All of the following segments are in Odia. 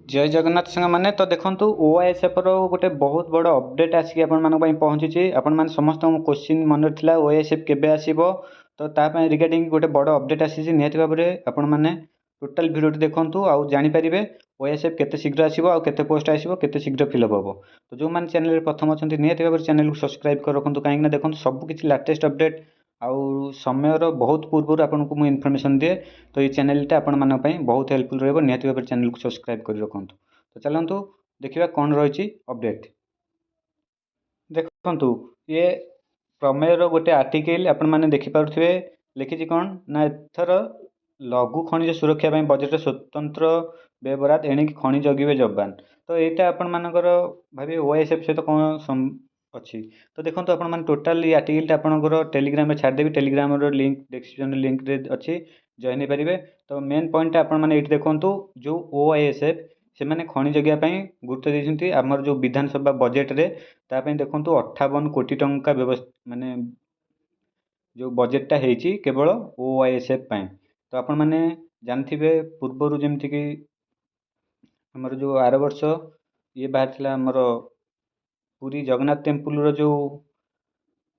जय जगन्नाथ साଙ୍ଗ ମାନେ ତ ଦେଖନ୍ତୁ OISF ର ଗୋଟେ ବହୁତ ବଡ଼ ଅପଡେଟ୍ ଆସିକି ଆପଣମାନଙ୍କ ପାଇଁ ପହଞ୍ଚିଛି। ଆପଣମାନେ ସମସ୍ତଙ୍କ କୋଶ୍ଚିନ୍ ମନରେ ଥିଲା OISF କେବେ ଆସିବ, ତ ତା ପାଇଁ ରିଗାର୍ଡ଼ିଂ ଗୋଟେ ବଡ଼ ଅପଡେଟ୍ ଆସିଛି। ନିହାତି ଭାବରେ ଆପଣମାନେ ଟୋଟାଲ୍ ଭିଡ଼ିଓଟି ଦେଖନ୍ତୁ ଆଉ ଜାଣିପାରିବେ OISF କେତେ ଶୀଘ୍ର ଆସିବ ଆଉ କେତେ ପୋଷ୍ଟ ଆସିବ, କେତେ ଶୀଘ୍ର ଫିଲ୍ଅପ୍ ହେବ। ତ ଯେଉଁମାନେ ଚ୍ୟାନେଲରେ ପ୍ରଥମ ଅଛନ୍ତି ନିହାତି ଭାବରେ ଚ୍ୟାନେଲକୁ ସବସ୍କ୍ରାଇବ୍ କରି ରଖନ୍ତୁ, କାହିଁକିନା ଦେଖନ୍ତୁ ସବୁ କିଛି ଲାଟେଷ୍ଟ ଅପଡେଟ୍ ଆଉ ସମୟର ବହୁତ ପୂର୍ବରୁ ଆପଣଙ୍କୁ ମୁଁ ଇନଫର୍ମେସନ୍ ଦିଏ। ତ ଏଇ ଚ୍ୟାନେଲଟା ଆପଣମାନଙ୍କ ପାଇଁ ବହୁତ ହେଲ୍ପଫୁଲ୍ ରହିବ। ନିହାତି ଭାବରେ ଚ୍ୟାନେଲକୁ ସବସ୍କ୍ରାଇବ୍ କରି ରଖନ୍ତୁ। ତ ଚାଲନ୍ତୁ ଦେଖିବା କ'ଣ ରହିଛି ଅପଡେଟ୍। ଦେଖନ୍ତୁ ଇଏ ପ୍ରମେୟର ଗୋଟେ ଆର୍ଟିକଲ ଆପଣମାନେ ଦେଖିପାରୁଥିବେ, ଲେଖିଛି କ'ଣ ନା ଏଥର ଲଘୁ ଖଣିଜ ସୁରକ୍ଷା ପାଇଁ ବଜେଟରେ ସ୍ୱତନ୍ତ୍ର ବ୍ୟୟବରାଦ, ଏଣିକି ଖଣି ଜଗିବେ ଯବାନ। ତ ଏଇଟା ଆପଣମାନଙ୍କର ଭାବିବେ OISF ସହିତ କ'ଣ ଅଛି। ତ ଦେଖନ୍ତୁ ଆପଣମାନେ ଟୋଟାଲ୍ ଏଇ ଆର୍ଟିକଲଟା ଆପଣଙ୍କର ଟେଲିଗ୍ରାମରେ ଛାଡ଼ିଦେବି। ଟେଲିଗ୍ରାମର ଲିଙ୍କ୍ ଡେସ୍କ୍ରିପସନ୍ ଲିଙ୍କ୍ରେ ଅଛି, ଜଏନ୍ ହେଇପାରିବେ। ତ ମେନ୍ ପଏଣ୍ଟଟା ଆପଣମାନେ ଏଇଠି ଦେଖନ୍ତୁ, ଯେଉଁ OISF ସେମାନେ ଖଣି ଜଗିବା ପାଇଁ ଗୁରୁତ୍ୱ ଦେଇଛନ୍ତି। ଆମର ଯେଉଁ ବିଧାନସଭା ବଜେଟରେ ତା ପାଇଁ ଦେଖନ୍ତୁ 58 କୋଟି ଟଙ୍କା ମାନେ ଯେଉଁ ବଜେଟଟା ହେଇଛି କେବଳ OISF ପାଇଁ। ତ ଆପଣମାନେ ଜାଣିଥିବେ ପୂର୍ବରୁ ଯେମିତିକି ଆମର ଯେଉଁ ଆର ବର୍ଷ ଇଏ ବାହାରିଥିଲା, ଆମର ପୁରୀ ଜଗନ୍ନାଥ ଟେମ୍ପୁଲର ଯେଉଁ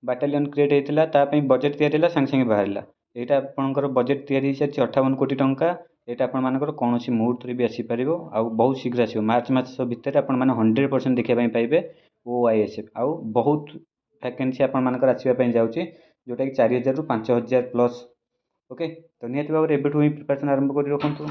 ବାଟାଲିୟନ୍ କ୍ରିଏଟ୍ ହେଇଥିଲା ତା ପାଇଁ ବଜେଟ୍ ତିଆରି ହେଲା, ସାଙ୍ଗେ ସାଙ୍ଗେ ବାହାରିଲା। ଏଇଟା ଆପଣଙ୍କର ବଜେଟ୍ ତିଆରି ହେଇସାରିଛି 58 କୋଟି ଟଙ୍କା। ଏଇଟା ଆପଣମାନଙ୍କର କୌଣସି ମୁହୂର୍ତ୍ତରେ ବି ଆସିପାରିବ ଆଉ ବହୁତ ଶୀଘ୍ର ଆସିବ। ମାର୍ଚ୍ଚ ମାସ ଭିତରେ ଆପଣମାନେ 100% ଦେଖିବା ପାଇଁ ପାଇବେ OISF। ଆଉ ବହୁତ ଭ୍ୟାକେନ୍ସି ଆପଣମାନଙ୍କର ଆସିବା ପାଇଁ ଯାଉଛି, ଯେଉଁଟାକି 4000ରୁ 5000 ପ୍ଲସ୍। ଓକେ, ତ ନିହାତି ଭାବରେ ଏବେଠୁ ହିଁ ପ୍ରିପାରେସନ୍ ଆରମ୍ଭ କରି ରଖନ୍ତୁ।